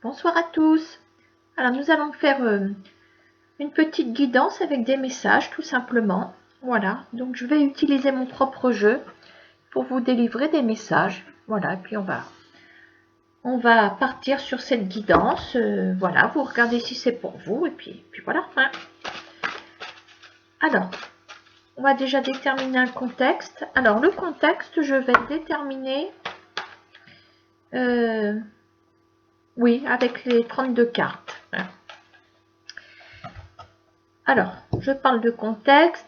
Bonsoir à tous. Alors nous allons faire une petite guidance avec des messages tout simplement. Voilà, donc je vais utiliser mon propre jeu pour vous délivrer des messages. Voilà, et puis on va partir sur cette guidance. Voilà, vous regardez si c'est pour vous et puis voilà. Hein. Alors, on va déjà déterminer un contexte. Alors le contexte, je vais déterminer oui, avec les 32 cartes. Alors, je parle de contexte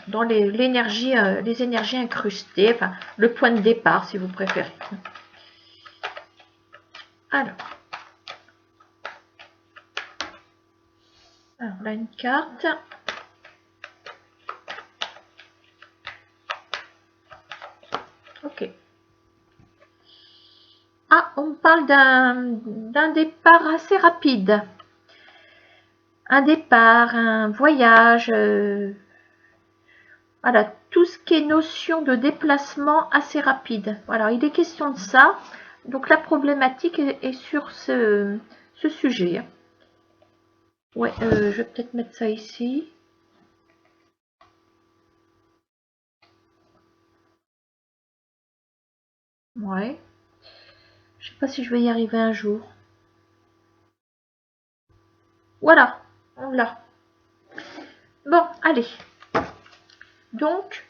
dans les énergies incrustées, enfin le point de départ si vous préférez. Alors là une carte. Ok. Ah, on parle d'un départ assez rapide. Un départ, un voyage, voilà, tout ce qui est notion de déplacement assez rapide. Voilà, il est question de ça. Donc la problématique est sur ce sujet. Ouais, je vais peut-être mettre ça ici. Ouais. Je sais pas si je vais y arriver un jour. Voilà, on l'a. Bon, allez. Donc,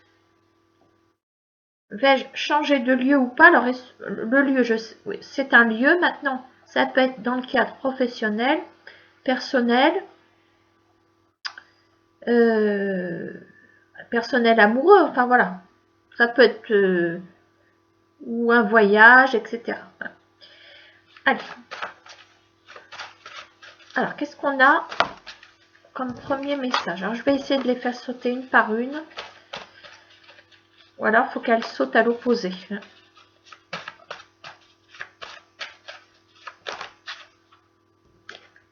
vais-je changer de lieu ou pas? Alors, le lieu, oui, c'est un lieu maintenant. Ça peut être dans le cadre professionnel, personnel, personnel amoureux. Enfin, voilà. Ça peut être ou un voyage, etc. Allez. Alors, qu'est-ce qu'on a comme premier message? Alors, je vais essayer de les faire sauter une par une. Ou alors, il faut qu'elles sautent à l'opposé.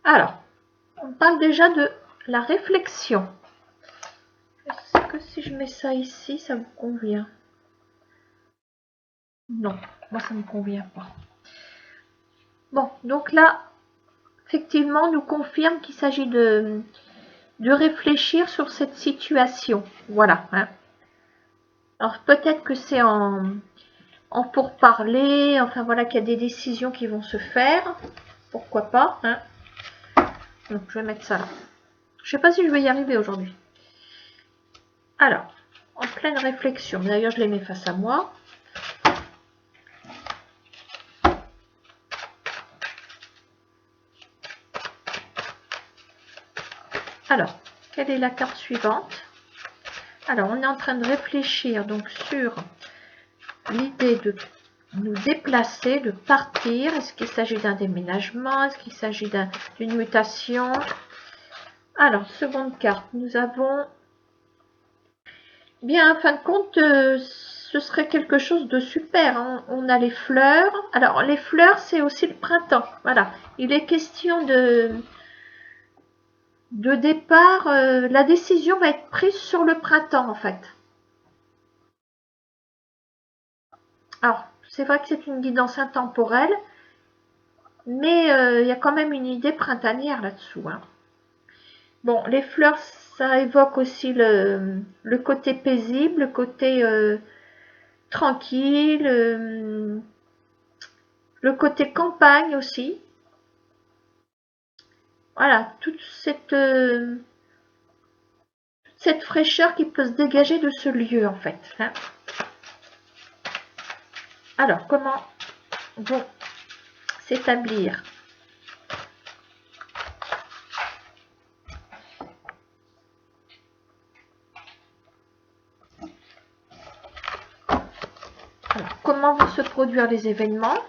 Alors, on parle déjà de la réflexion. Est-ce que si je mets ça ici, ça vous convient? Non, moi ça ne me convient pas. Bon, donc là, effectivement, nous confirme qu'il s'agit de réfléchir sur cette situation. Voilà. Hein. Alors peut-être que c'est en pourparler, enfin voilà, qu'il y a des décisions qui vont se faire. Pourquoi pas. Hein. Donc je vais mettre ça là. Je ne sais pas si je vais y arriver aujourd'hui. Alors, en pleine réflexion. D'ailleurs, je les mets face à moi. Alors, quelle est la carte suivante? Alors, on est en train de réfléchir donc sur l'idée de nous déplacer, de partir. Est-ce qu'il s'agit d'un déménagement? Est-ce qu'il s'agit d'une mutation? Alors, seconde carte, nous avons... Bien, en fin de compte, ce serait quelque chose de super. Hein. On a les fleurs. Alors, les fleurs, c'est aussi le printemps. Voilà. Il est question de départ. La décision va être prise sur le printemps, en fait. Alors, c'est vrai que c'est une guidance intemporelle, mais il y a quand même une idée printanière là-dessous. Hein. Bon, les fleurs, ça évoque aussi le côté paisible, le côté tranquille, le côté campagne aussi. Voilà, toute cette fraîcheur qui peut se dégager de ce lieu en fait. Hein. Alors, comment vont s'établir comment vont se produire les événements?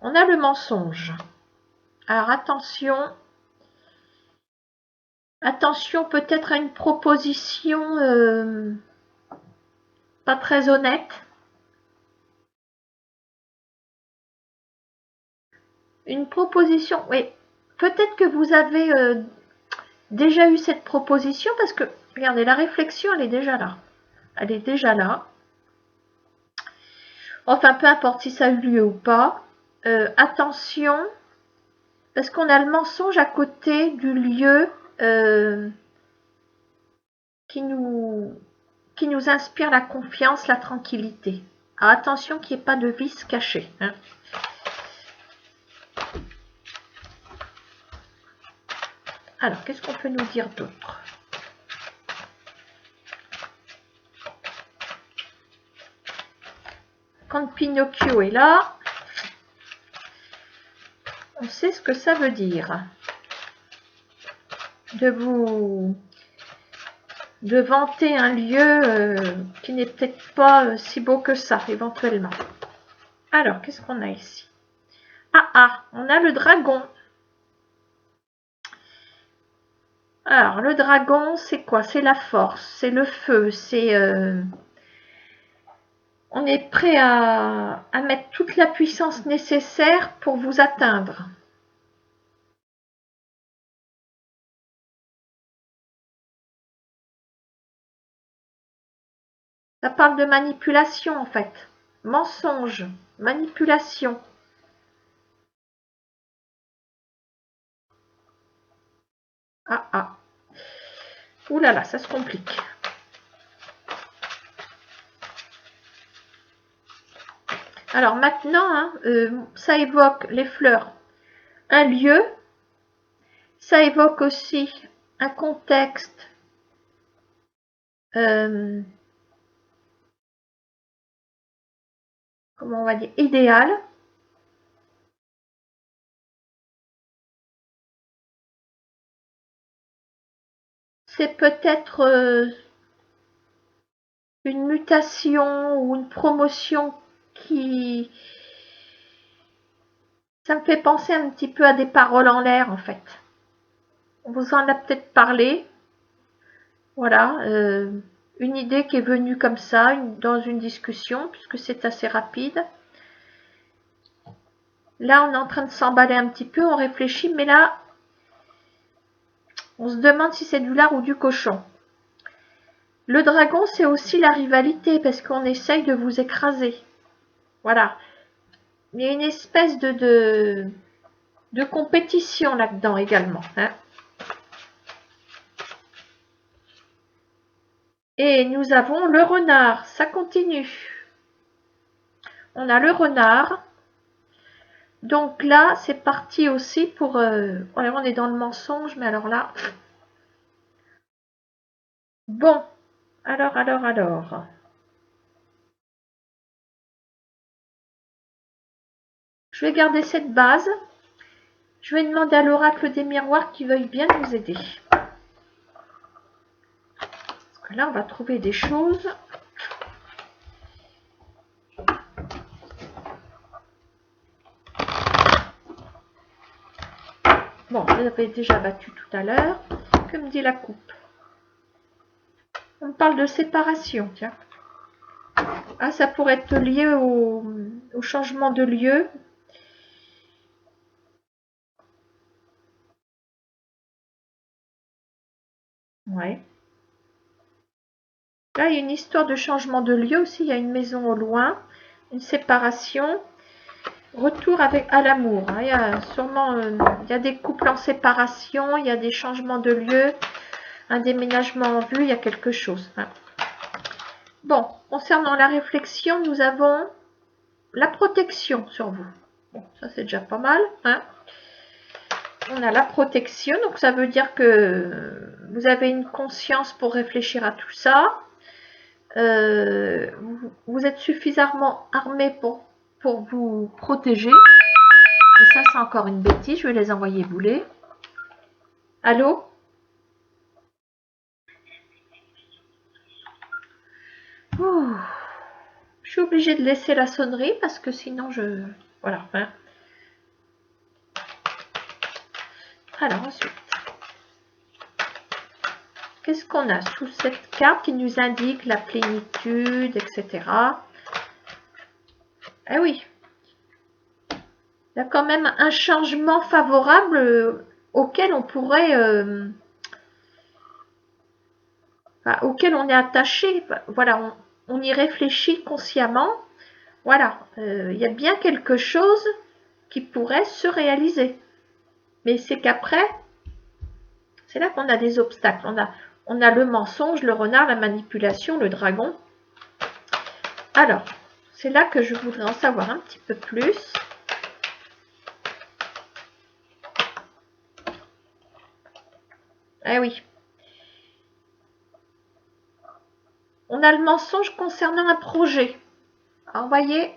On a le mensonge. Alors attention peut-être à une proposition pas très honnête. Une proposition, oui. Peut-être que vous avez déjà eu cette proposition parce que, regardez, la réflexion, elle est déjà là. Elle est déjà là. Enfin, peu importe si ça a eu lieu ou pas. Attention, parce qu'on a le mensonge à côté du lieu qui nous inspire la confiance, la tranquillité. Alors, attention qu'il n'y ait pas de vice caché. Hein. Alors, qu'est-ce qu'on peut nous dire d'autre? Quand Pinocchio est là, on sait ce que ça veut dire. De vanter un lieu qui n'est peut-être pas si beau que ça, éventuellement. Alors, qu'est-ce qu'on a ici? Ah, on a le dragon. Alors, le dragon, c'est quoi? C'est la force, c'est le feu, c'est... on est prêt à mettre toute la puissance nécessaire pour vous atteindre. Ça parle de manipulation, en fait. Mensonge, manipulation. Ah. Ouh là là, ça se complique. Alors maintenant, hein, ça évoque les fleurs, un lieu. Ça évoque aussi un contexte comment on va dire, idéal. C'est peut-être une mutation ou une promotion qui... Ça me fait penser un petit peu à des paroles en l'air, en fait. On vous en a peut-être parlé. Voilà, une idée qui est venue comme ça, dans une discussion, puisque c'est assez rapide. Là, on est en train de s'emballer un petit peu, on réfléchit, mais là, on se demande si c'est du lard ou du cochon. Le dragon, c'est aussi la rivalité, parce qu'on essaye de vous écraser. Voilà. Il y a une espèce de compétition là-dedans également. Hein. Et nous avons le renard. Ça continue. On a le renard. Donc là, c'est parti aussi pour... on est dans le mensonge, mais alors là... Bon. Alors. Je vais garder cette base. Je vais demander à l'oracle des miroirs qui veuille bien nous aider. Parce que là, on va trouver des choses. Bon, je l'avais déjà battu tout à l'heure. Que me dit la coupe? On parle de séparation, tiens. Ah, ça pourrait être lié au changement de lieu. Ouais. Là, il y a une histoire de changement de lieu aussi. Il y a une maison au loin, une séparation, retour à l'amour. Hein. Il y a sûrement il y a des couples en séparation, il y a des changements de lieu, un déménagement en vue, il y a quelque chose. Hein. Bon, concernant la réflexion, nous avons la protection sur vous. Bon, ça c'est déjà pas mal. Hein. On a la protection, donc ça veut dire que vous avez une conscience pour réfléchir à tout ça. Vous êtes suffisamment armé pour vous protéger. Et ça, c'est encore une bêtise. Je vais les envoyer bouler. Allô? Ouh. Je suis obligée de laisser la sonnerie parce que sinon je... Voilà. Hein. Alors ensuite, qu'est-ce qu'on a sous cette carte qui nous indique la plénitude, etc. Eh oui, il y a quand même un changement favorable auquel on pourrait... auquel on est attaché. Voilà, on y réfléchit consciemment. Voilà, il y a bien quelque chose qui pourrait se réaliser. Mais c'est qu'après, c'est là qu'on a des obstacles. On a le mensonge, le renard, la manipulation, le dragon. Alors, c'est là que je voudrais en savoir un petit peu plus. Ah oui. On a le mensonge concernant un projet. Alors, vous voyez,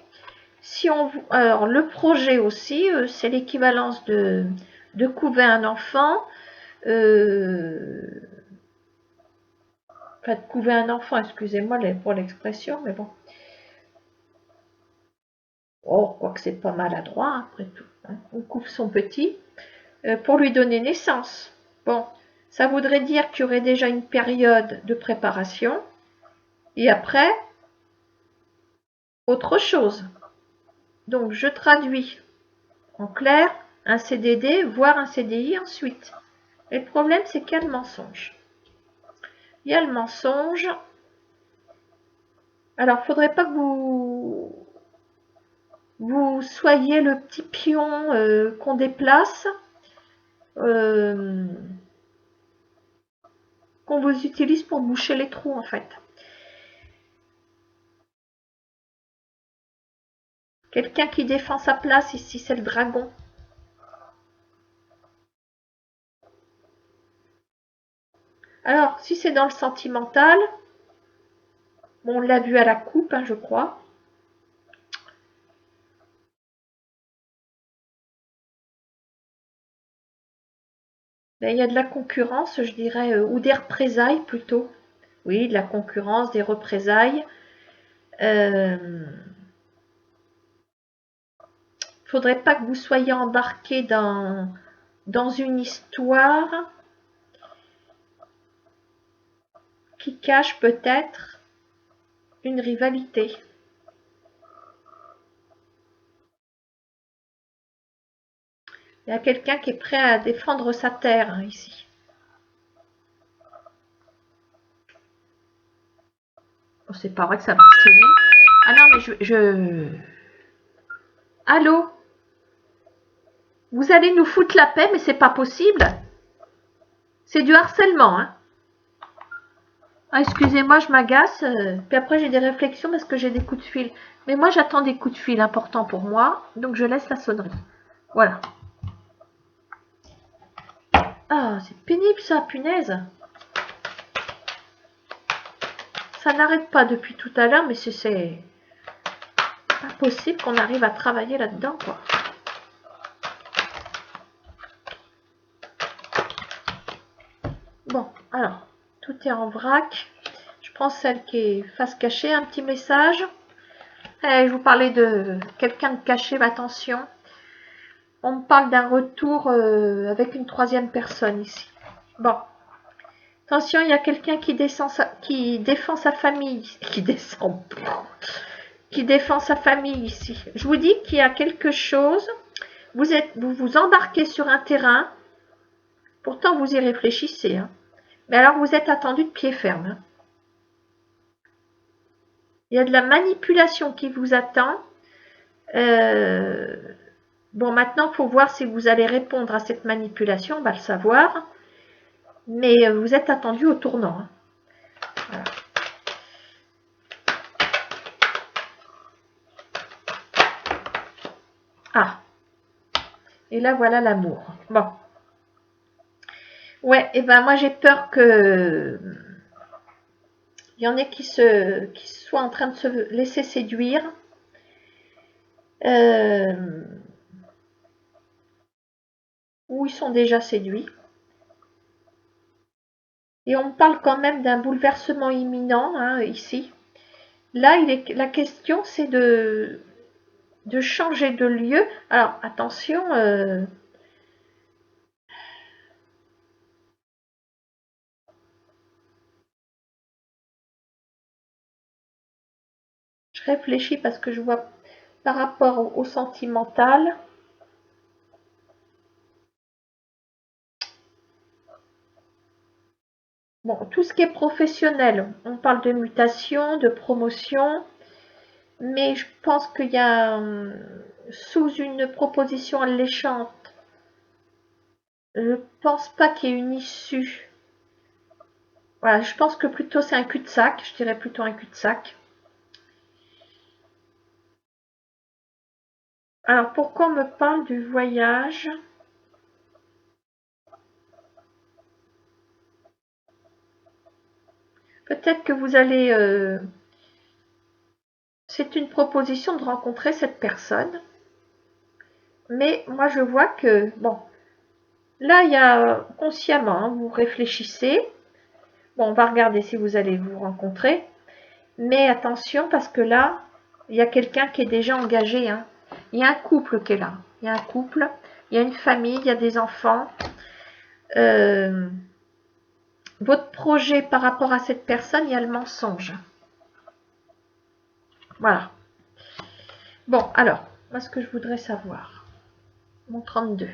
si on, alors le projet aussi, c'est l'équivalence de couver un enfant. Enfin, de couver un enfant, excusez-moi pour l'expression, mais bon. Oh, quoique c'est pas maladroit, hein, après tout. Hein. On couve son petit pour lui donner naissance. Bon, ça voudrait dire qu'il y aurait déjà une période de préparation. Et après, autre chose. Donc, je traduis en clair un CDD, voire un CDI ensuite. Et le problème, c'est qu'il y a le mensonge. Il y a le mensonge. Alors, il ne faudrait pas que vous soyez le petit pion qu'on déplace, qu'on vous utilise pour boucher les trous, en fait. Quelqu'un qui défend sa place, ici, c'est le dragon. Alors, si c'est dans le sentimental, bon, on l'a vu à la coupe, hein, je crois. Ben, il y a de la concurrence, je dirais, ou des représailles plutôt. Oui, de la concurrence, des représailles. Faudrait pas que vous soyez embarqué dans une histoire qui cache peut-être une rivalité. Il y a quelqu'un qui est prêt à défendre sa terre, hein, ici. Oh, c'est pas vrai que ça va sonner. Ah non, mais Allô? Vous allez nous foutre la paix, mais c'est pas possible. C'est du harcèlement, hein. Ah, excusez-moi, je m'agace. Puis après, j'ai des réflexions parce que j'ai des coups de fil. Mais moi, j'attends des coups de fil importants pour moi. Donc, je laisse la sonnerie. Voilà. Ah, c'est pénible ça, punaise. Ça n'arrête pas depuis tout à l'heure, mais c'est pas possible qu'on arrive à travailler là-dedans, quoi. Bon, alors, tout est en vrac. Je prends celle qui est face cachée, un petit message. Je vous parlais de quelqu'un de caché, mais attention. On me parle d'un retour avec une troisième personne ici. Bon. Attention, il y a quelqu'un qui défend sa famille. Qui défend sa famille ici. Je vous dis qu'il y a quelque chose. Vous vous embarquez sur un terrain. Pourtant, vous y réfléchissez. Hein. Mais alors, vous êtes attendu de pied ferme. Hein. Il y a de la manipulation qui vous attend. Bon, maintenant, il faut voir si vous allez répondre à cette manipulation. On va le savoir. Mais vous êtes attendu au tournant. Hein. Voilà. Ah. Et là, voilà l'amour. Bon. Ouais, et ben moi, j'ai peur que il y en ait qui soient en train de se laisser séduire. Ou ils sont déjà séduits. Et on parle quand même d'un bouleversement imminent, hein, ici. Là, la question, c'est de changer de lieu. Alors, attention, je réfléchis parce que je vois par rapport au sentimental. Bon, tout ce qui est professionnel, on parle de mutation, de promotion, mais je pense qu'il y a, sous une proposition alléchante, je pense pas qu'il y ait une issue. Voilà, je pense que plutôt c'est un cul-de-sac, je dirais plutôt un cul-de-sac. Alors, pourquoi on me parle du voyage? Peut-être que vous allez... c'est une proposition de rencontrer cette personne. Mais moi, je vois que... Bon, là, il y a consciemment, hein, vous réfléchissez. Bon, on va regarder si vous allez vous rencontrer. Mais attention, parce que là, il y a quelqu'un qui est déjà engagé. Hein. Il y a un couple qui est là. Il y a un couple, il y a une famille, il y a des enfants. Votre projet par rapport à cette personne, il y a le mensonge. Voilà. Bon, alors, moi, ce que je voudrais savoir, mon 32.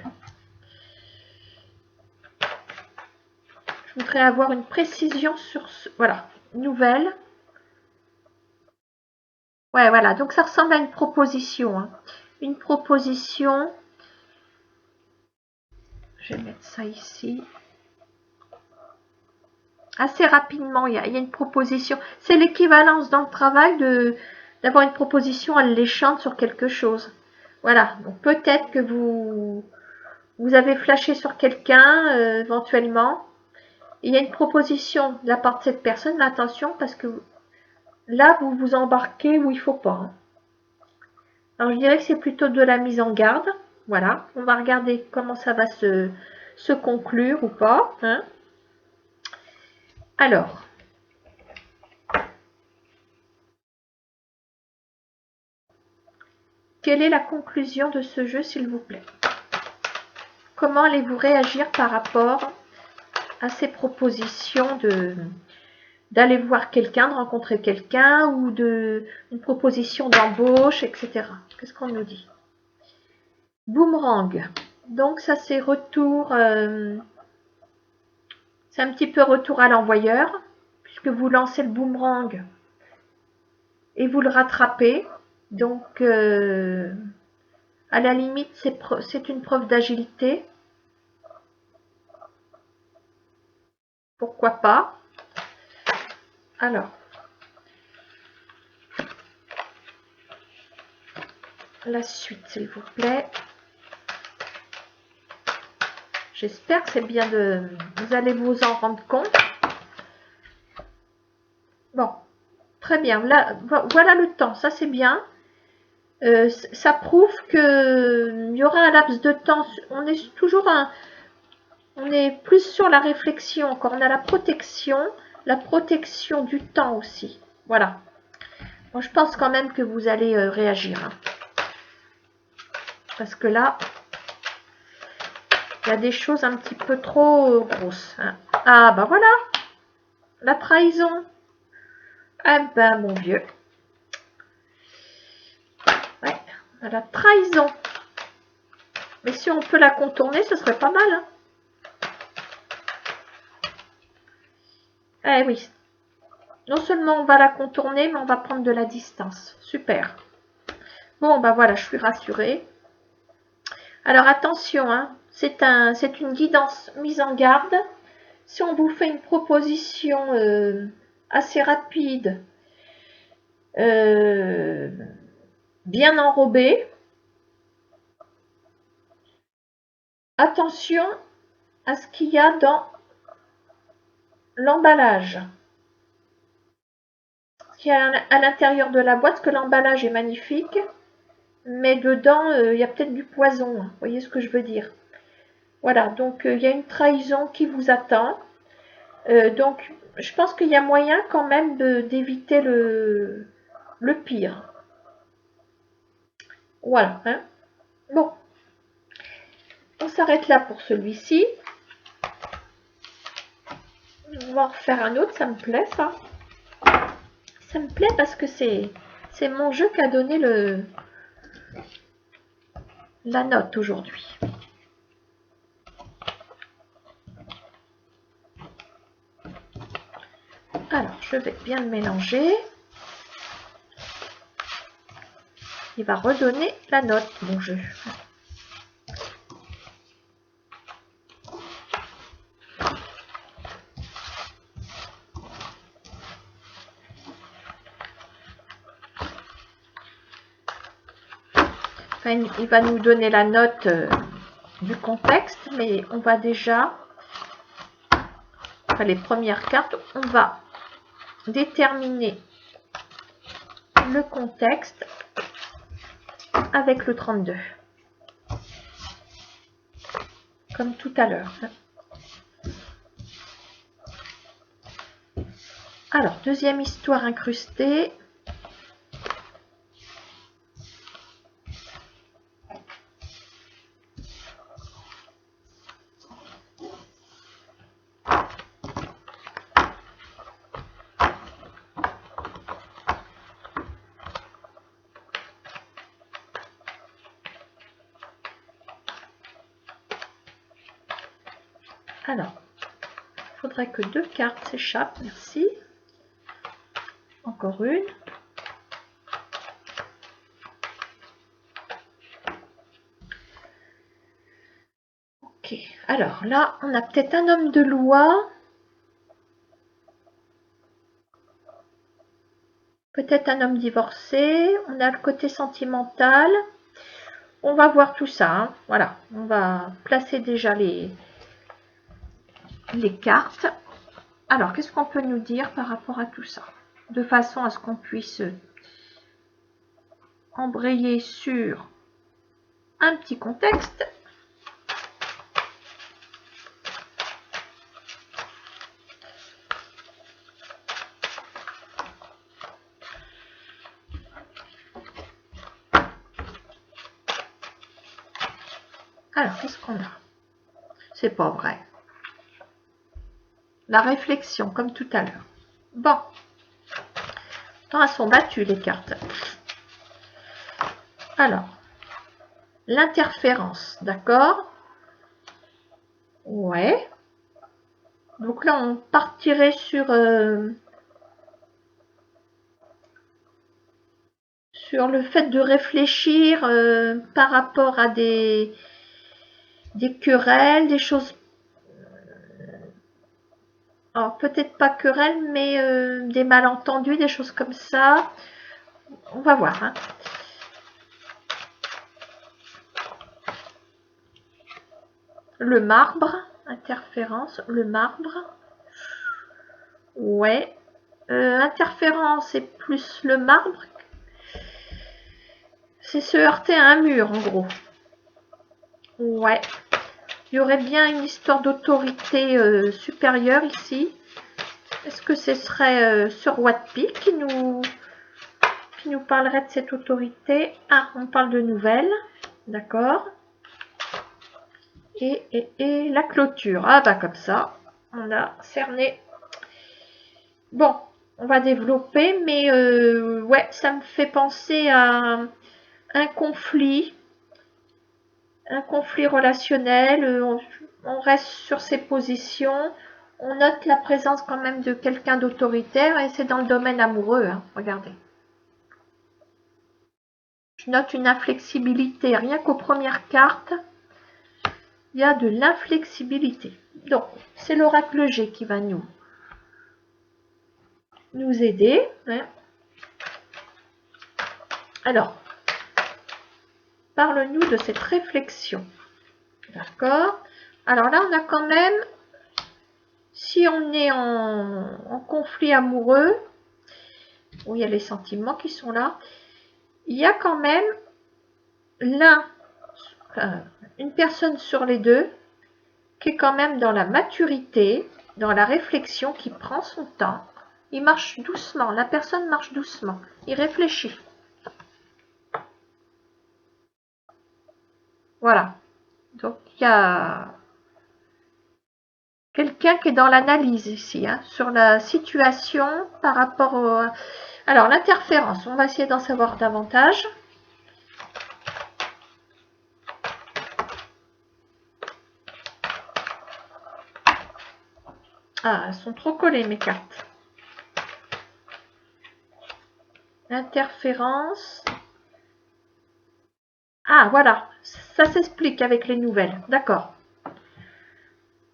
Je voudrais avoir une précision sur ce... Voilà, nouvelle. Ouais, voilà, donc ça ressemble à une proposition. Hein. Une proposition. Je vais mettre ça ici. Assez rapidement, il y a une proposition. C'est l'équivalence dans le travail d'avoir une proposition alléchante sur quelque chose. Voilà, donc peut-être que vous avez flashé sur quelqu'un éventuellement. Il y a une proposition de la part de cette personne, mais attention parce que là, vous vous embarquez où il ne faut pas. Hein. Alors, je dirais que c'est plutôt de la mise en garde. Voilà, on va regarder comment ça va se conclure ou pas. Hein. Alors, quelle est la conclusion de ce jeu, s'il vous plaît? Comment allez-vous réagir par rapport à ces propositions d'aller voir quelqu'un, de rencontrer quelqu'un ou une proposition d'embauche, etc. Qu'est-ce qu'on nous dit? Boomerang. Donc ça c'est retour, c'est un petit peu retour à l'envoyeur, puisque vous lancez le boomerang et vous le rattrapez. Donc à la limite c'est une preuve d'agilité. Pourquoi pas? Alors, la suite s'il vous plaît. J'espère que c'est bien vous allez vous en rendre compte. Bon, très bien. Là, voilà le temps. Ça, c'est bien. Ça prouve qu'il y aura un laps de temps. On est toujours on est plus sur la réflexion encore. On a la protection du temps aussi. Voilà. Bon, je pense quand même que vous allez réagir. Hein. Parce que là, il y a des choses un petit peu trop grosses. Hein. Ah, bah voilà. La trahison. Ah ben, mon vieux. Ouais, la trahison. Mais si on peut la contourner, ce serait pas mal. Hein. Eh oui. Non seulement on va la contourner, mais on va prendre de la distance. Super. Bon, ben voilà, je suis rassurée. Alors attention, hein, c'est une guidance mise en garde. Si on vous fait une proposition assez rapide, bien enrobée, attention à ce qu'il y a dans l'emballage. Ce qu'il y a à l'intérieur de la boîte, parce que l'emballage est magnifique, mais dedans, il y a peut-être du poison. Vous voyez ce que je veux dire? Voilà, donc il y a une trahison qui vous attend. Donc, je pense qu'il y a moyen quand même d'éviter le pire. Voilà. Hein. Bon, on s'arrête là pour celui-ci. On va en refaire un autre, ça me plaît ça. Ça me plaît parce que c'est mon jeu qui a donné la note aujourd'hui. je vais bien le mélanger. Il va redonner la note, mon jeu. Enfin, il va nous donner la note du contexte, mais on va déjà, enfin, les premières cartes, on va déterminer le contexte avec le 32. Comme tout à l'heure. Alors, deuxième histoire incrustée. Alors, il faudrait que 2 cartes s'échappent, merci. Encore une. Ok, alors là, on a peut-être un homme de loi. Peut-être un homme divorcé. On a le côté sentimental. On va voir tout ça. Hein. Voilà, on va placer déjà les cartes. Alors, qu'est-ce qu'on peut nous dire par rapport à tout ça? De façon à ce qu'on puisse embrayer sur un petit contexte. Alors, qu'est-ce qu'on a? C'est pas vrai. La réflexion, comme tout à l'heure. Bon. Tant elles sont battues, les cartes. Alors, l'interférence, d'accord? Ouais. Donc là, on partirait sur le fait de réfléchir par rapport à des querelles, des choses. Alors, peut-être pas querelles, mais des malentendus, des choses comme ça. On va voir. Hein. Le marbre, interférence, le marbre. Ouais. Interférence et plus le marbre. C'est se heurter à un mur, en gros. Ouais. Il y aurait bien une histoire d'autorité supérieure ici. Est-ce que ce serait Sir Wattpik qui nous parlerait de cette autorité? Ah, on parle de nouvelles. D'accord. Et la clôture. Ah bah comme ça, on a cerné. Bon, on va développer, mais ouais, ça me fait penser à un conflit relationnel. On reste sur ses positions. On note la présence quand même de quelqu'un d'autoritaire et c'est dans le domaine amoureux. Hein, regardez. Je note une inflexibilité. Rien qu'aux premières cartes, il y a de l'inflexibilité. Donc, c'est l'oracle G qui va nous aider. Hein. Alors, parle-nous de cette réflexion. D'accord. Alors là, on a quand même, si on est en conflit amoureux, où il y a les sentiments qui sont là, il y a quand même une personne sur les deux qui est quand même dans la maturité, dans la réflexion, qui prend son temps. Il marche doucement, la personne marche doucement, il réfléchit. Voilà. Donc, il y a quelqu'un qui est dans l'analyse ici, hein, sur la situation par rapport au... Alors, l'interférence, on va essayer d'en savoir davantage. Ah, elles sont trop collées, mes cartes. Interférence. Ah, voilà, ça s'explique avec les nouvelles. D'accord.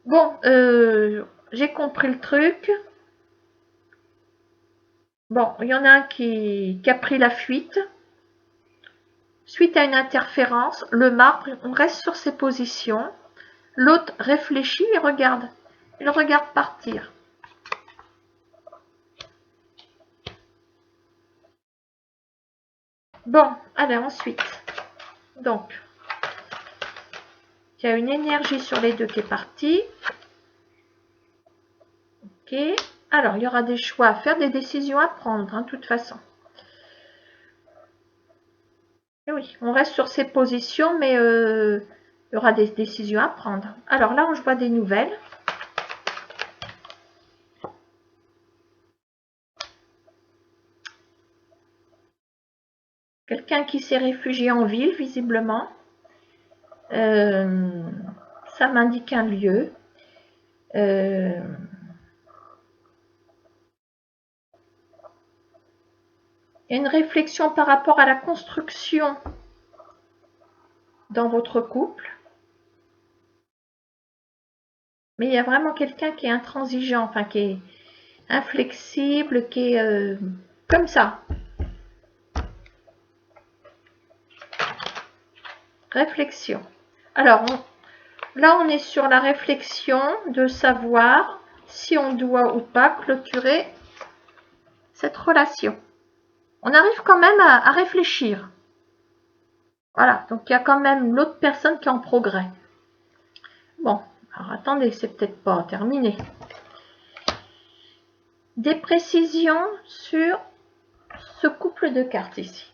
Bon, j'ai compris le truc. Bon, il y en a un qui a pris la fuite. Suite à une interférence, le marbre, on reste sur ses positions. L'autre réfléchit et regarde. Il regarde partir. Bon, allez, ensuite. Donc, il y a une énergie sur les deux qui est partie. Ok. Alors, il y aura des choix à faire, des décisions à prendre, de toute façon. Et oui, on reste sur ses positions, mais il y aura des décisions à prendre. Alors là, je vois des nouvelles. Quelqu'un qui s'est réfugié en ville, visiblement. Ça m'indique un lieu. Il y a une réflexion par rapport à la construction dans votre couple. Mais il y a vraiment quelqu'un qui est intransigeant, enfin qui est inflexible, qui est comme ça. Réflexion. Alors, là, on est sur la réflexion de savoir si on doit ou pas clôturer cette relation. On arrive quand même à réfléchir. Voilà, donc il y a quand même l'autre personne qui est en progrès. Bon, alors attendez, c'est peut-être pas terminé. Des précisions sur ce couple de cartes ici.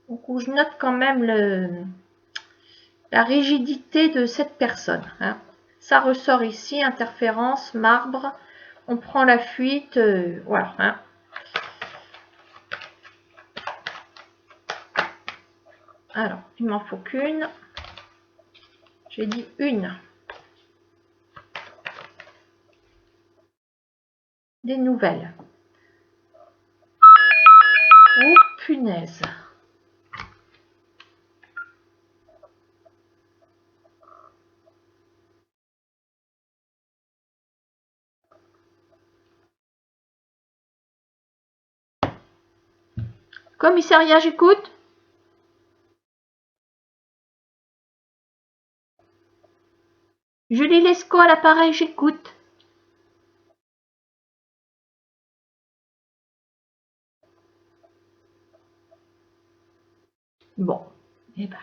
Donc, où je note quand même la rigidité de cette personne. Ça ressort ici, interférence, marbre. On prend la fuite, voilà. Alors, il m'en faut qu'une. J'ai dit une. Des nouvelles. Oh, punaise. Commissariat, j'écoute. Julie Lescaut à l'appareil, j'écoute. Bon, et ben.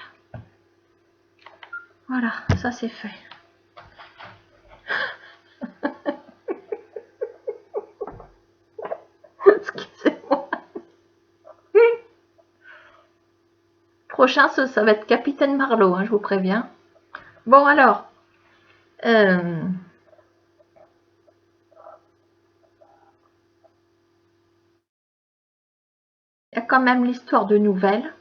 Voilà, ça c'est fait. Excusez-moi. Prochain, ça va être Capitaine Marlowe, je vous préviens. Bon, alors. Il y a quand même l'histoire de nouvelles.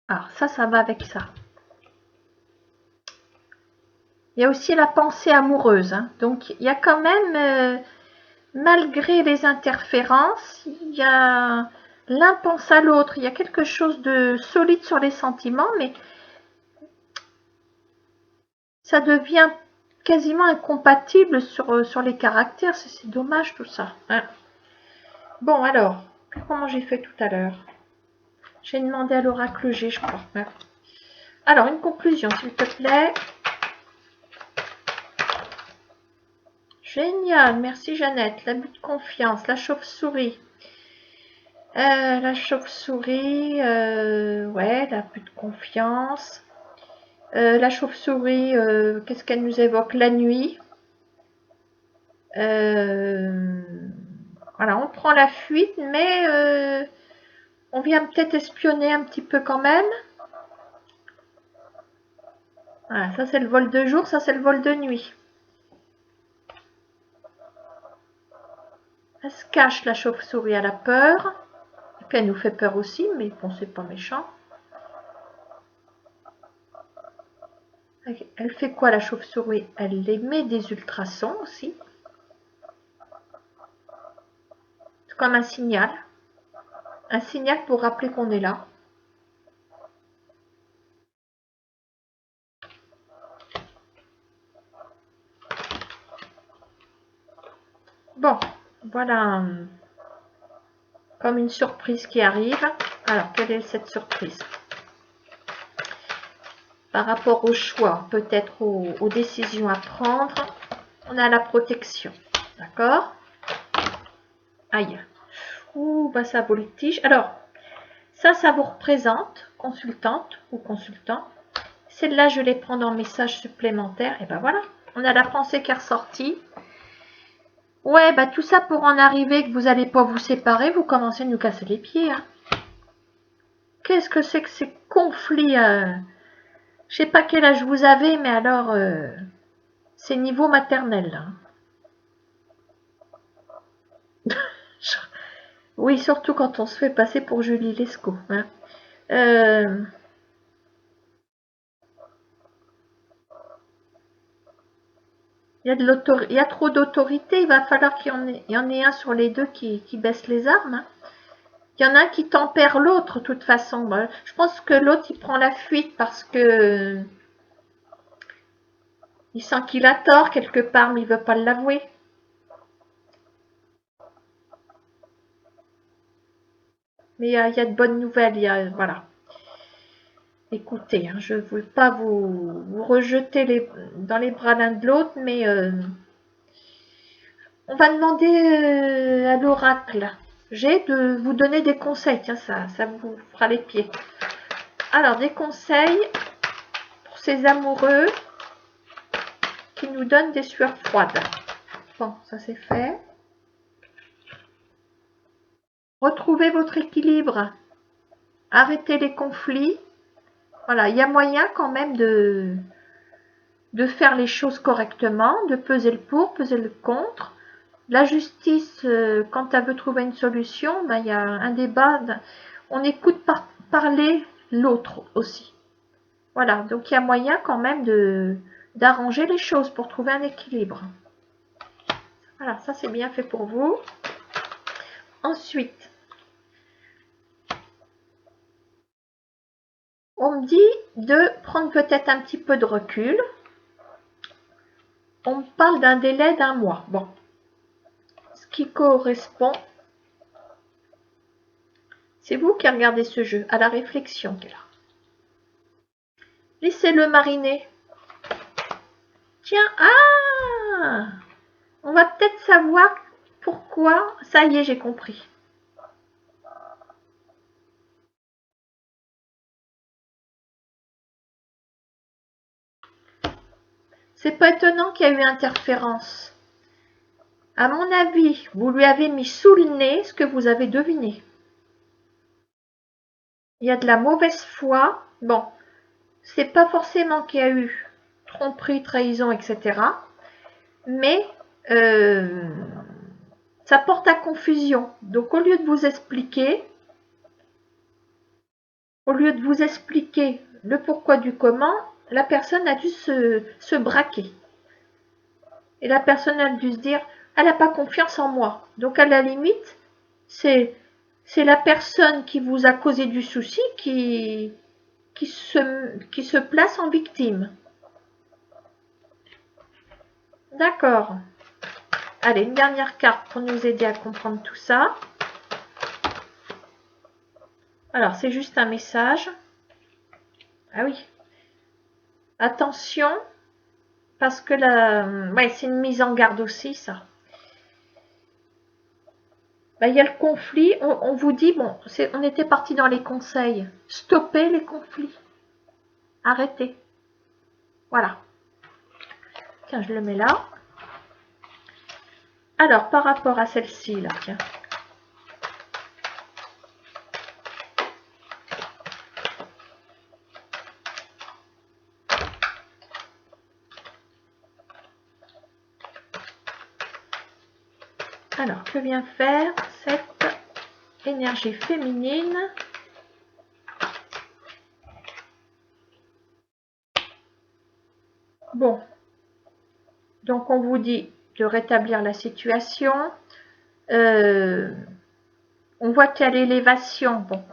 Alors, ça va avec ça. Il y a aussi la pensée amoureuse. Donc, il y a quand même, malgré les interférences, il y a l'un pense à l'autre. Il y a quelque chose de solide sur les sentiments, mais ça devient quasiment incompatible sur les caractères. C'est dommage tout ça. Bon, alors, comment j'ai fait tout à l'heure? J'ai demandé à l'oracle G, je crois. Alors, une conclusion, s'il te plaît. Génial, merci Jeannette. L'abus de confiance, la chauve-souris. La chauve-souris, ouais, l'abus de confiance. La chauve-souris, qu'est-ce qu'elle nous évoque? La nuit. Voilà, on prend la fuite, mais on vient peut-être espionner un petit peu quand même. Voilà, ça c'est le vol de jour, ça c'est le vol de nuit. Elle se cache, la chauve-souris, à la peur. Et puis elle nous fait peur aussi, mais bon, c'est pas méchant. Elle fait quoi, la chauve-souris? Elle émet des ultrasons aussi. comme un signal pour rappeler qu'on est là. Bon, voilà comme une surprise qui arrive. Alors, quelle est cette surprise? Par rapport au choix, peut-être aux décisions à prendre, on a la protection. D'accord? Aïe. Ouh, bah ça voltige. Alors, ça vous représente, consultante ou consultant. Celle-là, je les prends en message supplémentaire. Et ben voilà, on a la pensée qui est ressortie. Ouais, bah tout ça pour en arriver que vous n'allez pas vous séparer, vous commencez à nous casser les pieds. Hein. Qu'est-ce que c'est que ces conflits Je sais pas quel âge vous avez, mais alors, c'est niveau maternel. Hein. Oui, surtout quand on se fait passer pour Julie Lescaut. Hein. Il y a trop d'autorité, il va falloir qu'il y en ait un sur les deux qui baisse les armes. Hein. Il y en a un qui tempère l'autre, de toute façon. Je pense que l'autre, il prend la fuite parce que il sent qu'il a tort quelque part, mais il ne veut pas l'avouer. Mais il y a de bonnes nouvelles. Voilà. Écoutez, hein, je ne veux pas vous rejeter dans les bras l'un de l'autre, mais on va demander à l'oracle. J'ai de vous donner des conseils. Tiens, ça vous fera les pieds. Alors, des conseils pour ces amoureux qui nous donnent des sueurs froides. Bon, ça c'est fait. Retrouvez votre équilibre. Arrêtez les conflits. Voilà, il y a moyen quand même de faire les choses correctement, de peser le pour, peser le contre. La justice, quand elle veut trouver une solution, ben, il y a un débat. On écoute parler l'autre aussi. Voilà, donc il y a moyen quand même d'arranger les choses pour trouver un équilibre. Voilà, ça c'est bien fait pour vous. Ensuite, on me dit de prendre peut-être un petit peu de recul. On me parle d'un délai d'1 mois. Bon, ce qui correspond, c'est vous qui regardez ce jeu, à la réflexion qu'elle a. Laissez-le mariner. Tiens, on va peut-être savoir pourquoi. Ça y est, j'ai compris. C'est pas étonnant qu'il y a eu interférence. À mon avis, vous lui avez mis sous le nez ce que vous avez deviné. Il y a de la mauvaise foi. Bon, c'est pas forcément qu'il y a eu tromperie, trahison, etc. Mais ça porte à confusion. Donc au lieu de vous expliquer, le pourquoi du comment, la personne a dû se braquer. Et la personne a dû se dire, elle n'a pas confiance en moi. Donc à la limite, c'est la personne qui vous a causé du souci qui se place en victime. D'accord. Allez, une dernière carte pour nous aider à comprendre tout ça. Alors, c'est juste un message. Ah oui. Attention, parce que c'est une mise en garde aussi, ça. Il y a le conflit. On vous dit, bon, on était parti dans les conseils. Stoppez les conflits. Arrêtez. Voilà. Tiens, je le mets là. Alors, par rapport à celle-ci, là, tiens. Alors, que vient faire cette énergie féminine? Bon. Donc, on vous dit de rétablir la situation. On voit qu'il y a l'élévation. Bon,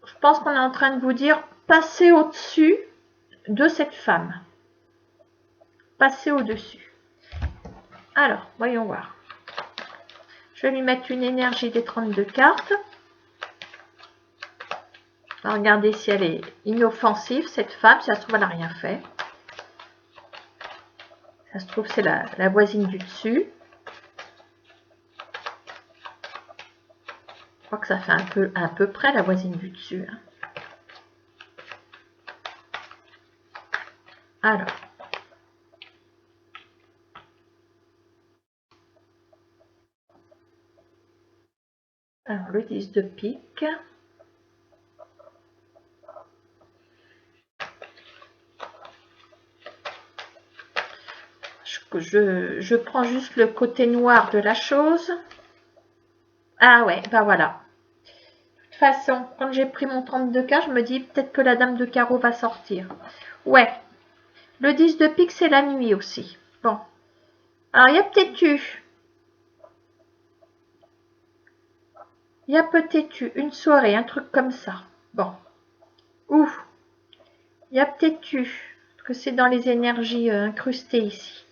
je pense qu'on est en train de vous dire, passez au-dessus de cette femme. Passez au-dessus. Alors, voyons voir. Je vais lui mettre une énergie des 32 cartes. On va regarder si elle est inoffensive, cette femme. Si ça se trouve, elle n'a rien fait. Ça se trouve, c'est la voisine du dessus. Je crois que ça fait à peu près la voisine du dessus. Hein. Alors, le 10 de pique. Je prends juste le côté noir de la chose. Ah ouais, bah voilà. De toute façon, quand j'ai pris mon 32 cartes, je me dis peut-être que la dame de carreau va sortir. Ouais. Le 10 de pique, c'est la nuit aussi. Bon. Alors, il y a peut-être eu une soirée, un truc comme ça. Bon. Ouf. Il y a peut-être eu, que c'est dans les énergies incrustées ici.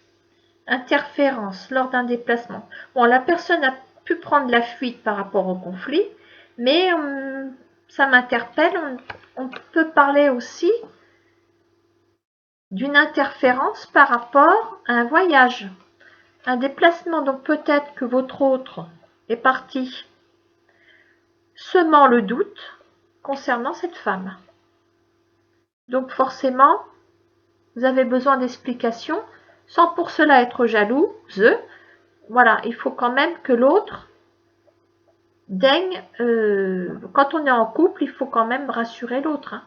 Interférence lors d'un déplacement. Bon, la personne a pu prendre la fuite par rapport au conflit, mais ça m'interpelle. On peut parler aussi d'une interférence par rapport à un voyage, un déplacement. Donc peut-être que votre autre est parti semant le doute concernant cette femme. Donc forcément, vous avez besoin d'explications, sans pour cela être jalouse. Voilà, il faut quand même que l'autre daigne, quand on est en couple, il faut quand même rassurer l'autre. Hein.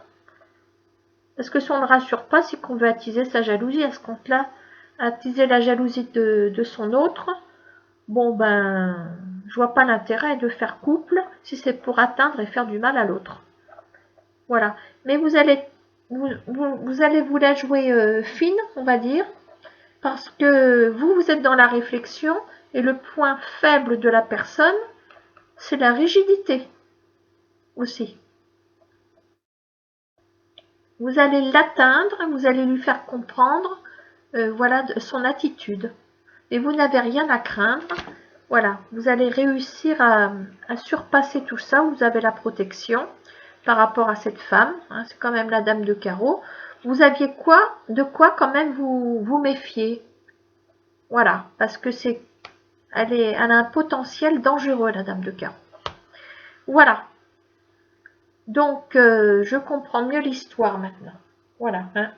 Parce que si on ne rassure pas, c'est qu'on veut attiser sa jalousie. À ce compte-là, attiser la jalousie de son autre, bon ben, je vois pas l'intérêt de faire couple si c'est pour atteindre et faire du mal à l'autre. Voilà. Mais vous allez vous la jouer fine, on va dire, parce que vous êtes dans la réflexion et le point faible de la personne, c'est la rigidité aussi. Vous allez l'atteindre, vous allez lui faire comprendre voilà, son attitude. Et vous n'avez rien à craindre. Voilà, vous allez réussir à surpasser tout ça. Vous avez la protection par rapport à cette femme. Hein, c'est quand même la dame de carreau. Vous aviez de quoi quand même vous méfier. Voilà, parce que elle a un potentiel dangereux, la dame de carreau. Voilà. Donc, je comprends mieux l'histoire maintenant. Voilà. Hein.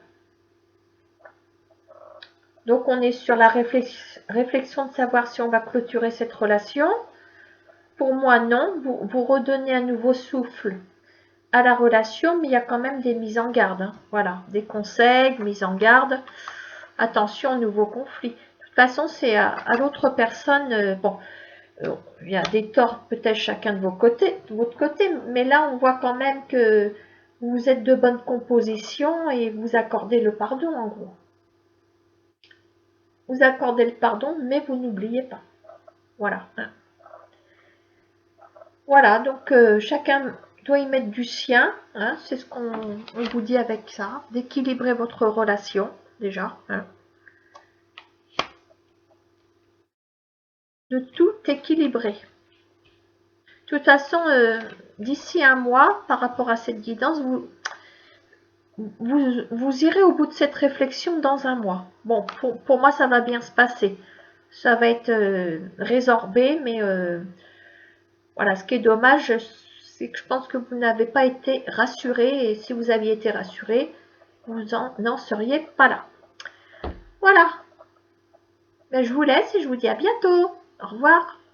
Donc, on est sur la réflexion de savoir si on va clôturer cette relation. Pour moi, non. Vous redonnez un nouveau souffle à la relation, mais il y a quand même des mises en garde. Hein. Voilà, des conseils, mises en garde. Attention au nouveau conflit. De toute façon, c'est à l'autre personne. Bon, il y a des torts peut-être chacun de votre côté, mais là, on voit quand même que vous êtes de bonne composition et vous accordez le pardon, en gros. Vous accordez le pardon, mais vous n'oubliez pas. Voilà. Voilà, donc chacun doit y mettre du sien. Hein, c'est ce qu'on vous dit avec ça. D'équilibrer votre relation, déjà. Hein. De tout équilibrer. De toute façon, d'ici un mois, par rapport à cette guidance, vous irez au bout de cette réflexion dans un mois. Bon, pour moi, ça va bien se passer. Ça va être résorbé, mais voilà, ce qui est dommage, c'est que je pense que vous n'avez pas été rassuré. Et si vous aviez été rassuré, vous n'en seriez pas là. Voilà. Ben, je vous laisse et je vous dis à bientôt. Au revoir.